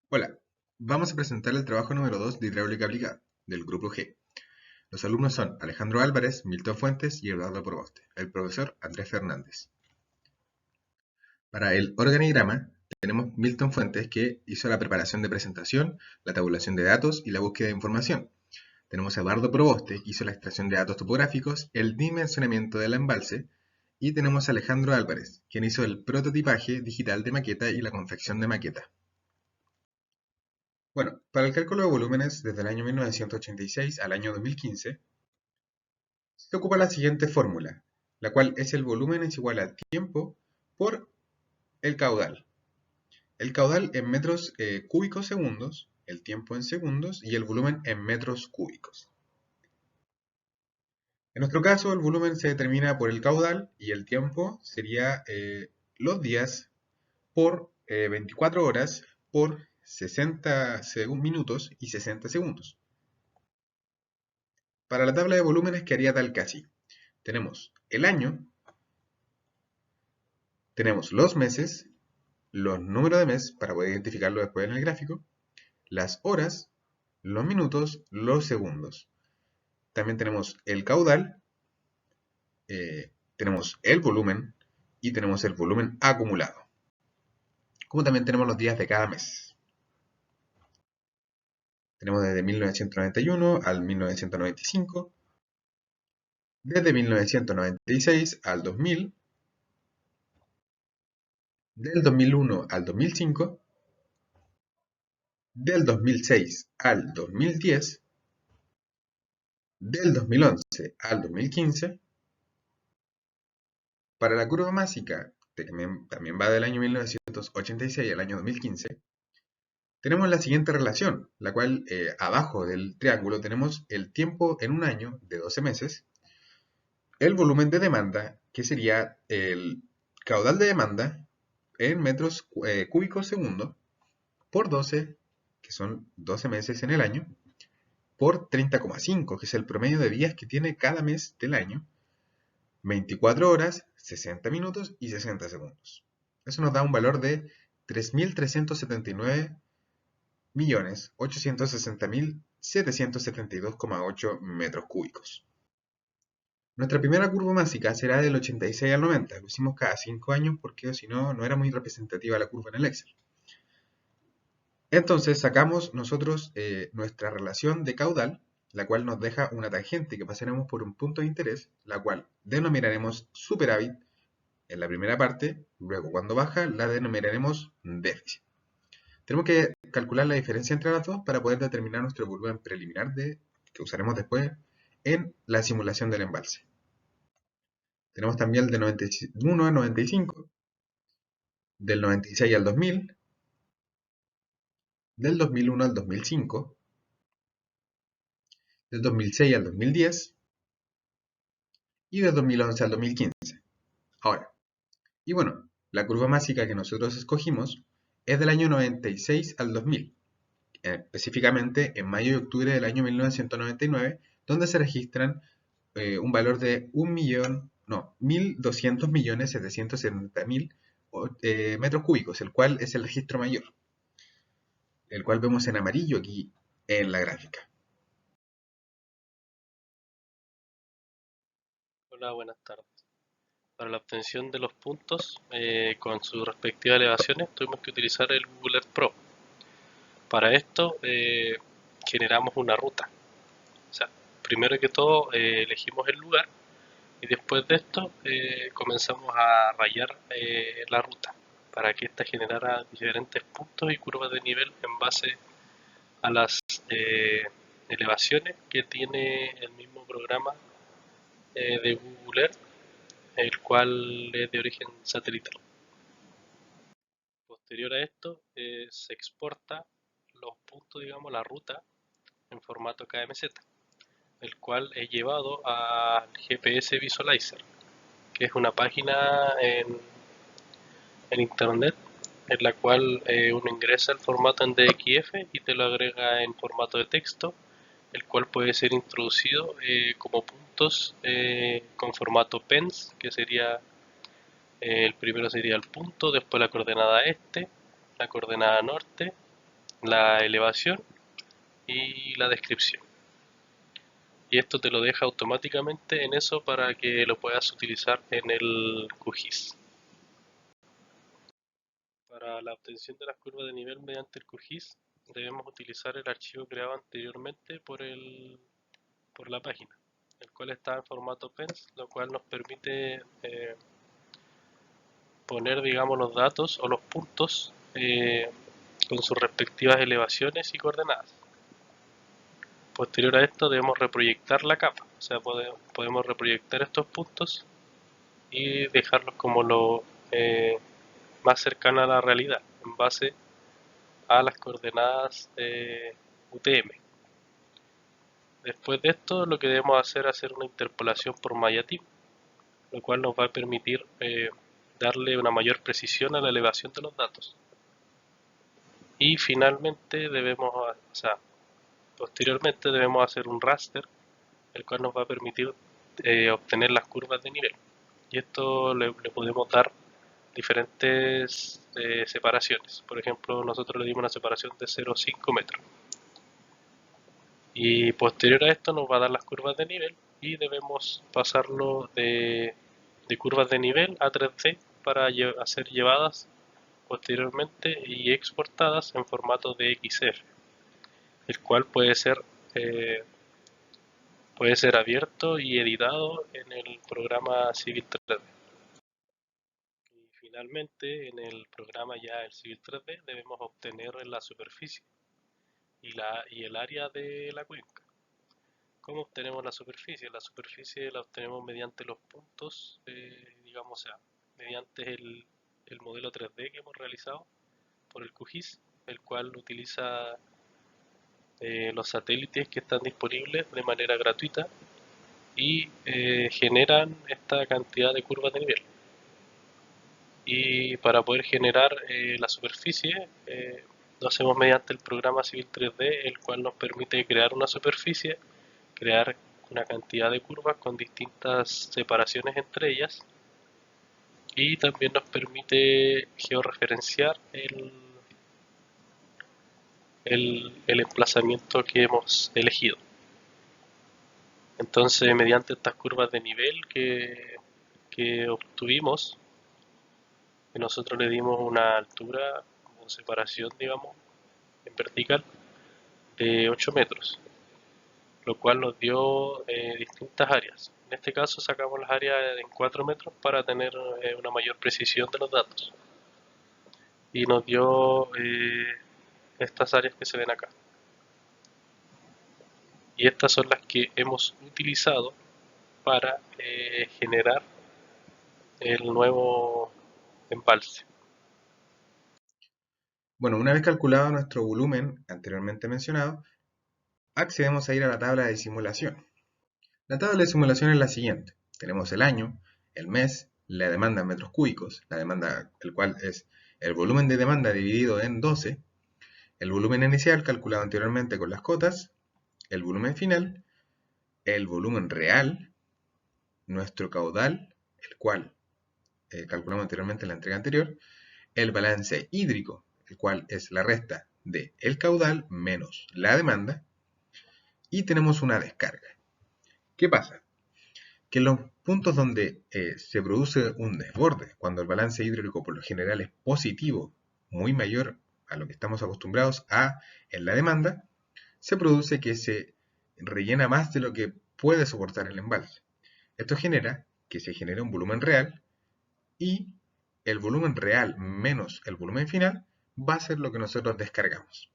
Hola, vamos a presentar el trabajo número 2 de hidráulica aplicada, del grupo G. Los alumnos son Alejandro Álvarez, Milton Fuentes y Eduardo Proboste. El profesor Andrés Fernández. Para el organigrama tenemos Milton Fuentes, que hizo la preparación de presentación, la tabulación de datos y la búsqueda de información. Tenemos a Eduardo Proboste, que hizo la extracción de datos topográficos, el dimensionamiento del embalse, y tenemos a Alejandro Álvarez, quien hizo el prototipaje digital de maqueta y la confección de maqueta. Bueno, para el cálculo de volúmenes desde el año 1986 al año 2015, se ocupa la siguiente fórmula, la cual es el volumen es igual al tiempo por el caudal. El caudal en metros cúbicos segundos, el tiempo en segundos y el volumen en metros cúbicos. En nuestro caso, el volumen se determina por el caudal y el tiempo sería los días por 24 horas por 60 minutos y 60 segundos. Para la tabla de volúmenes quedaría tal que así. Tenemos el año, tenemos los meses, los números de mes para poder identificarlo después en el gráfico, las horas, los minutos, los segundos. También tenemos el caudal, tenemos el volumen y tenemos el volumen acumulado. Como también tenemos los días de cada mes. Tenemos desde 1991 al 1995, desde 1996 al 2000, del 2001 al 2005, del 2006 al 2010, del 2011 al 2015. Para la curva másica, que también va del año 1986 al año 2015, tenemos la siguiente relación, la cual abajo del triángulo tenemos el tiempo en un año de 12 meses, el volumen de demanda, que sería el caudal de demanda en metros cúbicos segundo, por 12, que son 12 meses en el año, por 30,5, que es el promedio de días que tiene cada mes del año, 24 horas, 60 minutos y 60 segundos. Eso nos da un valor de 3.379.860.772,8 metros cúbicos. Nuestra primera curva másica será del 86 al 90. Lo hicimos cada 5 años porque si no, no era muy representativa la curva en el Excel. Entonces sacamos nosotros nuestra relación de caudal, la cual nos deja una tangente que pasaremos por un punto de interés, la cual denominaremos superávit en la primera parte, luego cuando baja la denominaremos déficit. Tenemos que calcular la diferencia entre las dos para poder determinar nuestro volumen preliminar que usaremos después en la simulación del embalse. Tenemos también el de 91 al 95, del 96 al 2000, del 2001 al 2005, del 2006 al 2010 y del 2011 al 2015. Ahora, y bueno, la curva másica que nosotros escogimos es del año 96 al 2000, específicamente en mayo y octubre del año 1999, donde se registran un valor de 1.200.770.000 metros cúbicos, el cual es el registro mayor, el cual vemos en amarillo aquí en la gráfica. Hola, buenas tardes. Para la obtención de los puntos con sus respectivas elevaciones tuvimos que utilizar el Google Earth Pro. Para esto generamos una ruta. O sea, primero que todo elegimos el lugar y después de esto comenzamos a rayar la ruta para que ésta generara diferentes puntos y curvas de nivel en base a las eh, elevaciones que tiene el mismo programa de Google Earth, el cual es de origen satelital. Posterior a esto, se exporta los puntos, digamos, la ruta en formato KMZ, el cual es llevado al GPS Visualizer, que es una página en internet en la cual uno ingresa el formato en DXF y te lo agrega en formato de texto, el cual puede ser introducido como puntos con formato PENS, que sería el primero sería el punto, después la coordenada este, la coordenada norte, la elevación y la descripción. Y esto te lo deja automáticamente en eso para que lo puedas utilizar en el QGIS. Para la obtención de las curvas de nivel mediante el QGIS debemos utilizar el archivo creado anteriormente por la página, el cual está en formato PENS, lo cual nos permite poner, digamos, los datos o los puntos con sus respectivas elevaciones y coordenadas. Posterior a esto debemos reproyectar la capa, o sea, podemos reproyectar estos puntos y dejarlos como lo más cercano a la realidad, en base a las coordenadas UTM. Después de esto, lo que debemos hacer es hacer una interpolación por malla-team, lo cual nos va a permitir darle una mayor precisión a la elevación de los datos. Y finalmente posteriormente debemos hacer un raster, el cual nos va a permitir obtener las curvas de nivel. Y esto le podemos dar diferentes separaciones. Por ejemplo, nosotros le dimos una separación de 0,5 metros. Y posterior a esto nos va a dar las curvas de nivel y debemos pasarlo de curvas de nivel a 3D para ser llevadas posteriormente y exportadas en formato de XF, el cual eh, puede ser abierto y editado en el programa Civil 3D. Y finalmente, en el programa ya el Civil 3D debemos obtener la superficie y el área de la cuenca. ¿Cómo obtenemos la superficie? La superficie la obtenemos mediante los puntos, digamos, o sea, mediante el modelo 3D que hemos realizado por el QGIS, el cual utiliza los satélites que están disponibles de manera gratuita y generan esta cantidad de curvas de nivel. Y para poder generar la superficie, lo hacemos mediante el programa Civil 3D, el cual nos permite crear una superficie, crear una cantidad de curvas con distintas separaciones entre ellas y también nos permite georreferenciar el emplazamiento que hemos elegido. Entonces, mediante estas curvas de nivel que obtuvimos, que nosotros le dimos una altura o separación, digamos, en vertical de 8 metros, lo cual nos dio distintas áreas. En este caso sacamos las áreas en 4 metros para tener una mayor precisión de los datos. Y nos dio estas áreas que se ven acá. Y estas son las que hemos utilizado para generar el nuevo embalse. Bueno, una vez calculado nuestro volumen anteriormente mencionado, accedemos a ir a la tabla de simulación. La tabla de simulación es la siguiente. Tenemos el año, el mes, la demanda en metros cúbicos, la demanda, el cual es el volumen de demanda dividido en 12, el volumen inicial calculado anteriormente con las cotas, el volumen final, el volumen real, nuestro caudal, el cual calculamos anteriormente en la entrega anterior, el balance hídrico, el cual es la resta de el caudal menos la demanda, y tenemos una descarga. ¿Qué pasa? Que en los puntos donde se produce un desborde, cuando el balance hídrico por lo general es positivo, muy mayor a lo que estamos acostumbrados a en la demanda, se produce que se rellena más de lo que puede soportar el embalse. Esto genera que se genere un volumen real y el volumen real menos el volumen final va a ser lo que nosotros descargamos.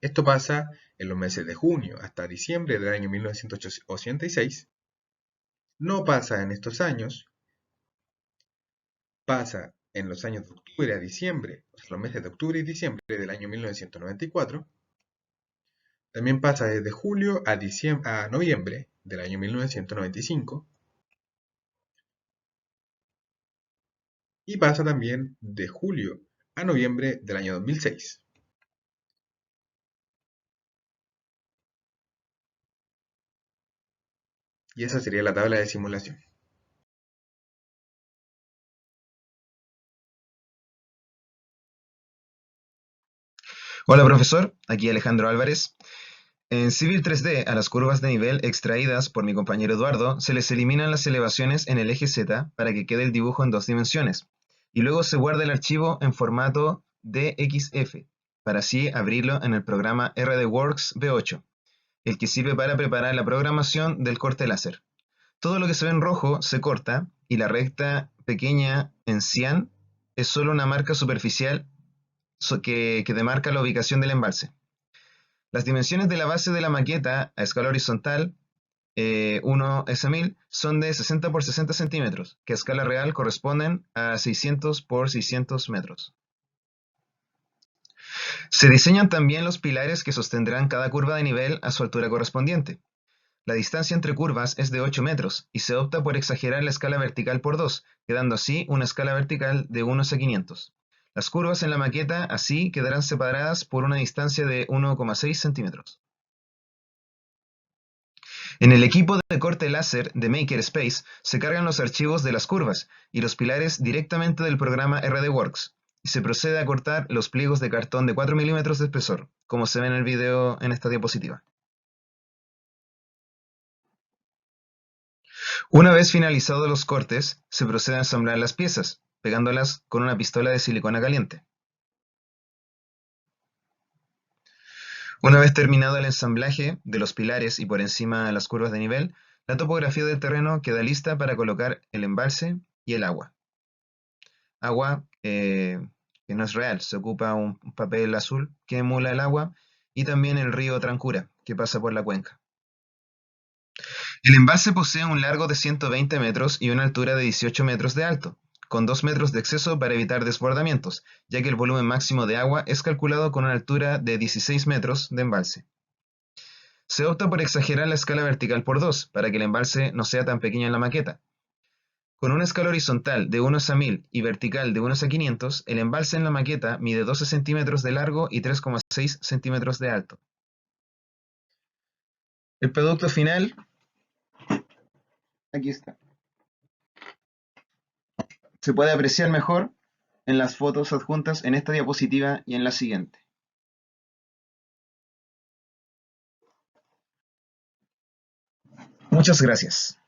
Esto pasa en los meses de junio hasta diciembre del año 1986. No pasa en estos años, pasa en los años de octubre a diciembre, o sea, los meses de octubre y diciembre del año 1994. También pasa desde julio a noviembre del año 1995. Y pasa también de julio a noviembre del año 2006. Y esa sería la tabla de simulación. Hola profesor, aquí Alejandro Álvarez. En Civil 3D, a las curvas de nivel extraídas por mi compañero Eduardo, se les eliminan las elevaciones en el eje Z para que quede el dibujo en 2 dimensiones, y luego se guarda el archivo en formato DXF, para así abrirlo en el programa RDWorks V8, el que sirve para preparar la programación del corte láser. Todo lo que se ve en rojo se corta, y la recta pequeña en cian es solo una marca superficial que demarca la ubicación del embalse. Las dimensiones de la base de la maqueta a escala horizontal 1S1000 son de 60 por 60 centímetros, que a escala real corresponden a 600 por 600 metros. Se diseñan también los pilares que sostendrán cada curva de nivel a su altura correspondiente. La distancia entre curvas es de 8 metros y se opta por exagerar la escala vertical por 2, quedando así una escala vertical de 1:500. Las curvas en la maqueta así quedarán separadas por una distancia de 1,6 centímetros. En el equipo de corte láser de MakerSpace se cargan los archivos de las curvas y los pilares directamente del programa RDWorks, y se procede a cortar los pliegos de cartón de 4 milímetros de espesor, como se ve en el video en esta diapositiva. Una vez finalizados los cortes, se procede a ensamblar las piezas, pegándolas con una pistola de silicona caliente. Una vez terminado el ensamblaje de los pilares y por encima de las curvas de nivel, la topografía del terreno queda lista para colocar el embalse y el agua. Agua que no es real, se ocupa un papel azul que emula el agua, y también el río Trancura, que pasa por la cuenca. El embalse posee un largo de 120 metros y una altura de 18 metros de alto, con 2 metros de exceso para evitar desbordamientos, ya que el volumen máximo de agua es calculado con una altura de 16 metros de embalse. Se opta por exagerar la escala vertical por 2, para que el embalse no sea tan pequeño en la maqueta. Con una escala horizontal de 1:1000 y vertical de 1:500, el embalse en la maqueta mide 12 centímetros de largo y 3,6 centímetros de alto. El producto final, aquí está. Se puede apreciar mejor en las fotos adjuntas en esta diapositiva y en la siguiente. Muchas gracias.